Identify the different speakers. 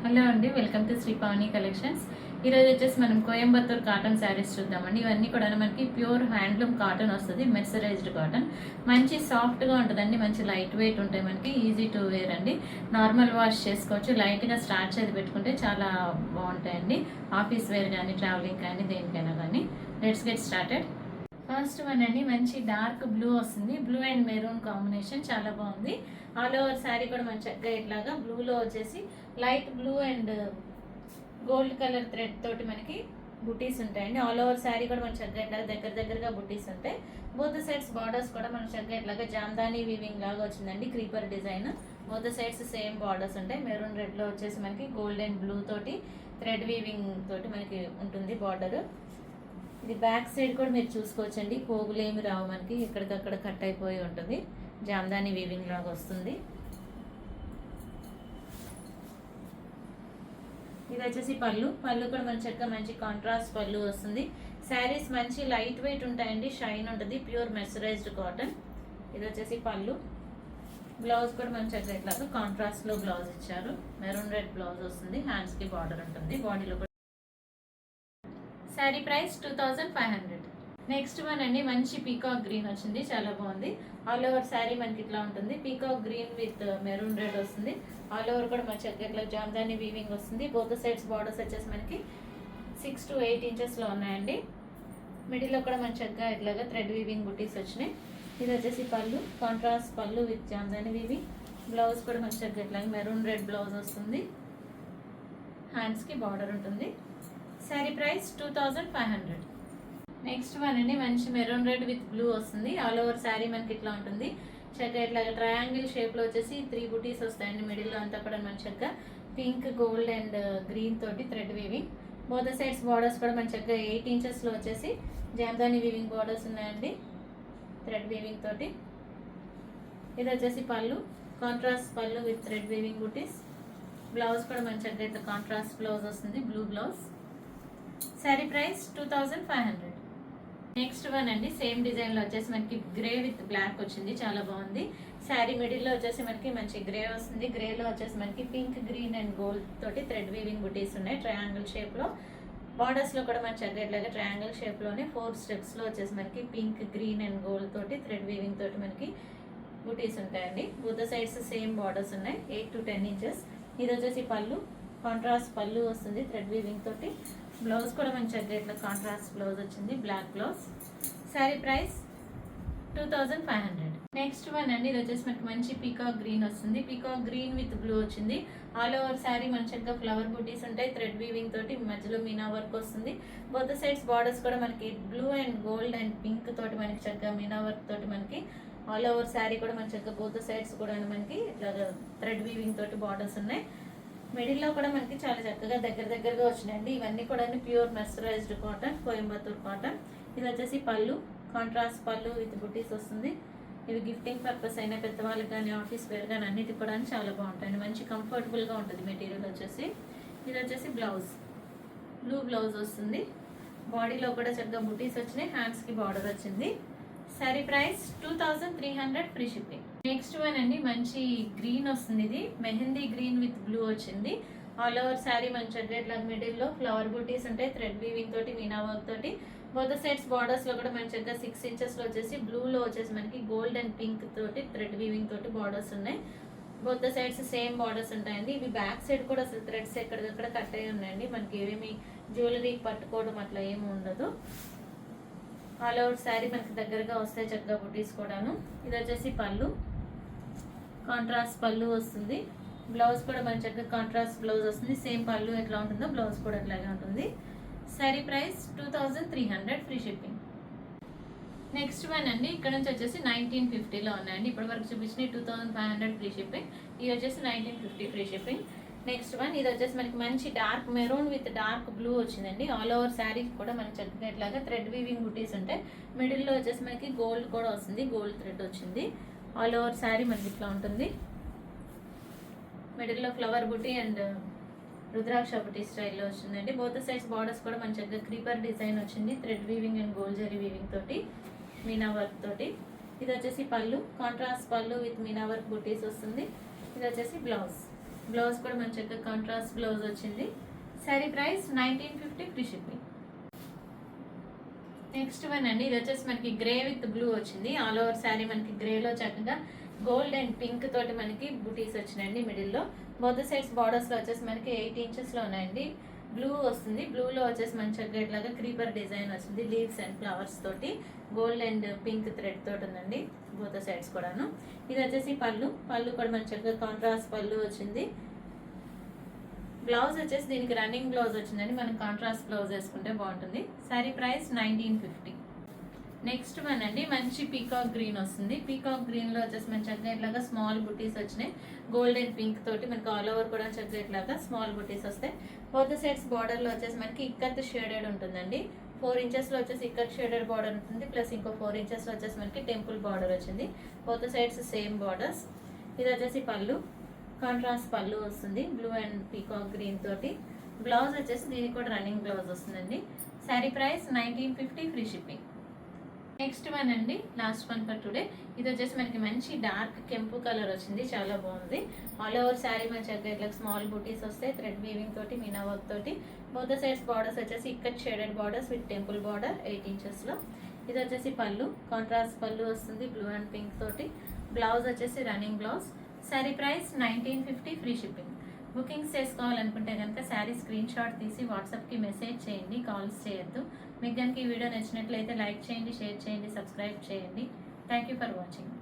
Speaker 1: Hello అండి, welcome to Shri Pavani collections. ఈరోజు వచ్చేసి మనం కోయంబత్తూర్ కాటన్ శారీస్ చూద్దామండి. ఇవన్నీ కూడా మనకి ప్యూర్ హ్యాండ్లూమ్ కాటన్ వస్తుంది, మెర్సరైజ్డ్ కాటన్. మంచి సాఫ్ట్గా ఉంటుందండి, మంచి లైట్ వెయిట్ ఉంటాయి, మనకి ఈజీ టు వేర్ అండి. నార్మల్ వాష్ చేసుకోవచ్చు, లైట్గా స్టార్చ్ అది పెట్టుకుంటే చాలా బాగుంటాయండి. ఆఫీస్ వేర్ కానీ, ట్రావెలింగ్ కానీ, దేనికైనా కానీ. Let's get started. First one అండి, మంచి డార్క్ బ్లూ వస్తుంది, బ్లూ అండ్ మెరూన్ కాంబినేషన్ చాలా బాగుంది. ఆల్ ఓవర్ శారీ కూడా మంచి చక్కగా ఇట్లాగా బ్లూలో వచ్చేసి light blue and gold colour thread తోటి మనకి బుటీస్ ఉంటాయండి. ఆల్ ఓవర్ శారీ కూడా మన చక్కగా ఇట్లాగా దగ్గరగా బుటీస్ ఉంటాయి. బోత్ సైడ్స్ బార్డర్స్ కూడా మన చక్కగా ఇట్లాగా జామ్దాని వీవింగ్ లాగా వచ్చిందండి, creeper design. Both sides same borders ఉంటాయి. మెరూన్ రెడ్ లో వచ్చేసి మనకి గోల్డ్ అండ్ బ్లూ తోటి థ్రెడ్ వీవింగ్ తోటి మనకి ఉంటుంది బార్డర్. ఇది బ్యాక్ సైడ్ కూడా మీరు చూసుకోవచ్చండి, పోగులు ఏమి రావు, మనకి ఎక్కడికక్కడ కట్ అయిపోయి ఉంటుంది, జామ్దాని వీవింగ్ లాగా వస్తుంది. ఇది వచ్చేసి పళ్ళు కూడా మన చక్కగా మంచి కాంట్రాస్ట్ పళ్ళు వస్తుంది. శారీస్ మంచి లైట్ వెయిట్ ఉంటాయండి, షైన్ ఉంటుంది, ప్యూర్ మెర్సరైజ్డ్ కాటన్. ఇది వచ్చేసి పళ్ళు. బ్లౌజ్ కూడా మన చక్కగా ఇట్లాగా కాంట్రాస్ట్ లో బ్లౌజ్ ఇచ్చారు, మెరూన్ రెడ్ బ్లౌజ్ వస్తుంది, హ్యాండ్స్ కి బార్డర్ ఉంటుంది, బాడీలో. శారీ ప్రైస్ 2500. నెక్స్ట్ వన్ అండి, మంచి పీకాక్ గ్రీన్ వచ్చింది, చాలా బాగుంది. ఆల్ ఓవర్ శారీ మనకి ఇట్లా ఉంటుంది, peacock green with maroon red వస్తుంది. ఆల్ ఓవర్ కూడా మన చక్కగా ఇట్లా జామ్దాని వీవింగ్ వస్తుంది. బోత్ సైడ్స్ బార్డర్స్ వచ్చేసి మనకి 6 to 8 inches లో ఉన్నాయండి. మిడిల్లో కూడా మన చక్కగా ఇట్లాగా థ్రెడ్ వీవింగ్ బుటీస్ వచ్చినాయి. ఇది వచ్చేసి పళ్ళు, కాంట్రాస్ట్ పళ్ళు విత్ జామ్దాని వీవింగ్. బ్లౌజ్ కూడా మన చక్కగా ఇట్లా మెరూన్ రెడ్ బ్లౌజ్ వస్తుంది, హ్యాండ్స్ కి బార్డర్ ఉంటుంది. శారీ ప్రైస్ 2500. నెక్స్ట్ వన్ అండి, మంచి మెరూన్ రెడ్ విత్ బ్లూ వస్తుంది. ఆల్ ఓవర్ శారీ మనకి ఇట్లా ఉంటుంది, చక్కగా ఇట్లా ట్రయాంగిల్ షేప్ లో వచ్చేసి 3 బుటీస్ వస్తాయండి. మిడిల్ లో అంతా కూడా మన చక్కగా పింక్, గోల్డ్ అండ్ గ్రీన్ తోటి thread weaving. Both sides borders కూడా మన చక్కగా 8 inches లో వచ్చేసి జామ్దాని వీవింగ్ బార్డర్స్ ఉన్నాయండి, థ్రెడ్ వీవింగ్ తోటి. ఇది వచ్చేసి పళ్ళు, కాంట్రాస్ట్ పళ్ళు with thread weaving buttis. Blouse కూడా మన చక్కగా ఇట్లా కాంట్రాస్ట్ బ్లౌజ్ వస్తుంది, blue blouse. Sari price 2500. Next one అండి, సేమ్ డిజైన్ లో వచ్చేసి మనకి గ్రే విత్ బ్లాక్ వచ్చింది, చాలా బాగుంది. శారీ మిడిల్ లో వచ్చేసి మనకి మంచి గ్రే వస్తుంది, గ్రేలో వచ్చేసి మనకి పింక్, గ్రీన్ అండ్ గోల్డ్ తోటి థ్రెడ్ వీవింగ్ బుటీస్ ఉన్నాయి, ట్రయాంగిల్ షేప్ లో. బార్డర్స్ లో కూడా మన చక్కగా ట్రయాంగిల్ షేప్ లోనే 4 steps లో వచ్చేసి మనకి పింక్, గ్రీన్ అండ్ గోల్డ్ తోటి థ్రెడ్ వీవింగ్ తోటి మనకి బుటీస్ ఉంటాయండి. బోత్ సైడ్స్ సేమ్ బార్డర్స్ ఉన్నాయి, 8 to 10 inches. ఇది వచ్చేసి పళ్ళు, కాంట్రాస్ట్ పళ్ళు వస్తుంది థ్రెడ్ వీవింగ్ తోటి. బ్లౌజ్ కూడా మంచి చక్కగా ఇట్లా కాంట్రాస్ట్ బ్లౌజ్ వచ్చింది, black blouse. Sari price 2500. Next one అండి, ఇది వచ్చేసి మనకి మంచి పీకాక్ గ్రీన్ వస్తుంది, పీకాక్ గ్రీన్ విత్ బ్లూ వచ్చింది. ఆల్ ఓవర్ శారీ మన చక్కగా ఫ్లవర్ బుటీస్ ఉంటాయి, థ్రెడ్ వీవింగ్ తోటి మధ్యలో మీనా వర్క్ వస్తుంది. బోత్ సైడ్స్ బార్డర్స్ కూడా మనకి blue and gold and pink తోటి మనకి చక్కగా మీనా వర్క్ తోటి మనకి ఆల్ ఓవర్ శారీ కూడా మన చక్కగా బోత్ సైడ్స్ కూడా మనకి ఇట్లా థ్రెడ్ వీవింగ్ తోటి బార్డర్స్ ఉన్నాయి. మిడిల్లో కూడా మనకి చాలా చక్కగా దగ్గరగా వచ్చినాయండి. ఇవన్నీ కూడా pure mercerised cotton, Coimbatore cotton. ఇది వచ్చేసి పళ్ళు, కాంట్రాస్ట్ పళ్ళు విత్ బుటీస్ వస్తుంది. ఇవి గిఫ్టింగ్ పర్పస్ అయినా, పెద్దవాళ్ళకి కానీ, ఆఫీస్ వేర్ కానీ అన్నిటికి కూడా చాలా బాగుంటాయండి, మంచి కంఫర్టబుల్గా ఉంటుంది మెటీరియల్ వచ్చేసి. ఇది వచ్చేసి బ్లౌజ్, బ్లూ బ్లౌజ్ వస్తుంది. బాడీలో కూడా చక్కగా బుటీస్ వచ్చినాయి, హ్యాండ్స్కి బార్డర్ వచ్చింది. Sari price 2300, free shipping. Next one అండి, మంచి గ్రీన్ వస్తుంది, ఇది మెహందీ గ్రీన్ విత్ బ్లూ వచ్చింది. ఆల్ ఓవర్ శారీ మంచి ఇట్లా మిడిల్లో ఫ్లవర్ బూటీస్ ఉంటాయి, థ్రెడ్ వీవింగ్ తోటి, మీనా వర్క్ తోటి. బోత్ సైడ్స్ బార్డర్స్ లో కూడా మంచిగా 6 inches లో వచ్చేసి బ్లూలో వచ్చేసి మనకి గోల్డ్ అండ్ పింక్ తోటి థ్రెడ్ వీవింగ్ తోటి బార్డర్స్ ఉన్నాయి. బోత్ సైడ్స్ సేమ్ బార్డర్స్ ఉంటాయండి. ఇవి బ్యాక్ సైడ్ కూడా అసలు థ్రెడ్స్ ఎక్కడికక్కడ కట్ అయ్యి ఉన్నాయండి, మనకి ఏమేమి జ్యువెలరీ పట్టుకోవడం అట్లా ఏమి ఉండదు. ఆల్ ఓవర్ శారీ మనకి దగ్గరగా వస్తాయి చక్కగా బుటీస్ కూడాను. ఇది వచ్చేసి పళ్ళు, కాంట్రాస్ట్ పళ్ళు వస్తుంది. బ్లౌజ్ కూడా మన చక్కగా కాంట్రాస్ట్ బ్లౌజ్ వస్తుంది, సేమ్ పళ్ళు ఎట్లా ఉంటుందో బ్లౌజ్ కూడా అట్లాగే ఉంటుంది. Sari price 2300, free shipping. Next one అండి, ఇక్కడ నుంచి వచ్చేసి 1950లో ఉన్నాయండి. ఇప్పటి వరకు చూపించిన 2500 ఫ్రీ షిప్పింగ్, ఇది వచ్చేసి 1950 ఫ్రీ షిప్పింగ్. నెక్స్ట్ వన్, ఇది వచ్చేసి మనకి మంచి dark maroon with dark blue వచ్చిందండి. ఆల్ ఓవర్ శారీ కూడా మనకి చక్కగా ఇట్లాగా థ్రెడ్ వీవింగ్ బుటీస్ ఉంటాయి. మిడిల్లో వచ్చేసి మనకి గోల్డ్ కూడా వస్తుంది, గోల్డ్ థ్రెడ్ వచ్చింది. ఆల్ ఓవర్ శారీ మనకి ఇట్లా ఉంటుంది. మిడిల్లో ఫ్లవర్ బుటీ అండ్ రుద్రాక్ష బుటీ స్టైల్లో వచ్చిందండి. బోత్ సైడ్స్ బార్డర్స్ కూడా మన చక్కగా క్రీపర్ డిజైన్ వచ్చింది, thread weaving and gold zari weaving తోటి, మీనా వర్క్ తోటి. ఇది వచ్చేసి పళ్ళు, కాంట్రాస్ట్ పళ్ళు విత్ మీనా వర్క్ బుటీస్ వస్తుంది. ఇది వచ్చేసి బ్లౌజ్. బ్లౌజ్ కూడా మంచిగా కాంట్రాస్ట్ బ్లౌజ్ వచ్చింది. Sari price 1950 free shipping. Next one అండి, ఇది వచ్చేసి మనకి గ్రే విత్ బ్లూ వచ్చింది. ఆల్ ఓవర్ శారీ మనకి గ్రేలో చక్కగా గోల్డ్ అండ్ పింక్ తోటి మనకి బూటీస్ వచ్చినాయండి మిడిల్లో. బోత్ సైడ్స్ బార్డర్స్లో వచ్చేసి మనకి 8 ఇంచెస్లో ఉన్నాయండి. బ్లూ వస్తుంది, బ్లూలో వచ్చేసి మంచిగా ఇట్లాగా క్రీపర్ డిజైన్ వచ్చింది, లీవ్స్ అండ్ ఫ్లవర్స్ తోటి గోల్డ్ అండ్ పింక్ థ్రెడ్ తోటి ఉందండి బోత్ సైడ్స్ కూడాను. ఇది వచ్చేసి పళ్ళు కూడా మంచిగా కాంట్రాస్ట్ పళ్ళు వచ్చింది. బ్లౌజ్ వచ్చేసి దీనికి రన్నింగ్ బ్లౌజ్ వచ్చిందండి, మనం కాంట్రాస్ట్ బ్లౌజ్ వేసుకుంటే బాగుంటుంది. శారీ ప్రైస్ 1950. నెక్స్ట్ వన్ అండి, మంచి పీకాక్ గ్రీన్ వస్తుంది. పీకాక్ గ్రీన్లో వచ్చేసి మన చక్కగా ఇట్లాగా స్మాల్ బుటీస్ వచ్చినాయి. గోల్డ్ అండ్ పింక్ తోటి మనకి ఆల్ ఓవర్ కూడా చక్కగా ఇట్లాగా స్మాల్ బుటీస్ వస్తాయి. బోత్ సైడ్స్ బార్డర్లో వచ్చేసి మనకి ఇక్కత్ షేడెడ్ ఉంటుందండి. 4 ఇంచెస్లో వచ్చేసి ఇక్కత్ షేడెడ్ బార్డర్ ఉంటుంది, ప్లస్ ఇంకో 4 ఇంచెస్లో వచ్చేసి మనకి టెంపుల్ బార్డర్ వచ్చింది. Both sides same borders. ఇది వచ్చేసి పళ్ళు, కాంట్రాస్ట్ పళ్ళు వస్తుంది బ్లూ అండ్ పీకాక్ గ్రీన్ తోటి. బ్లౌజ్ వచ్చేసి దీనికి కూడా రన్నింగ్ బ్లౌజ్ వస్తుందండి. Sari price 1950 free shipping. Next one అండి, లాస్ట్ వన్ ఫర్ టుడే. ఇది వచ్చేసి మనకి మంచి డార్క్ కెంపు కలర్ వచ్చింది, చాలా బాగుంది. ఆల్ ఓవర్ శారీ మంచిగా ఇట్లా స్మాల్ బూటీస్ వస్తాయి, థ్రెడ్ వీవింగ్ తోటి, మీనా వర్క్ తోటి. బోత్ సైడ్స్ బార్డర్స్ వచ్చేసి ikat shaded borders with temple border 8 ఇంచెస్లో. ఇది వచ్చేసి పళ్ళు, కాంట్రాస్ట్ పళ్ళు వస్తుంది బ్లూ అండ్ పింక్ తోటి. బ్లౌజ్ వచ్చేసి running blouse. Sari price 1950 free shipping. Bookings చేసుకోవాలనుకుంటే కనుక శారీ స్క్రీన్ షాట్ తీసి వాట్సాప్కి మెసేజ్ చేయండి, కాల్స్ చేయొద్దు. మీకు కనుక ఈ వీడియో నచ్చినట్లయితే లైక్ చేయండి, షేర్ చేయండి, సబ్స్క్రైబ్ చేయండి. Thank you for watching.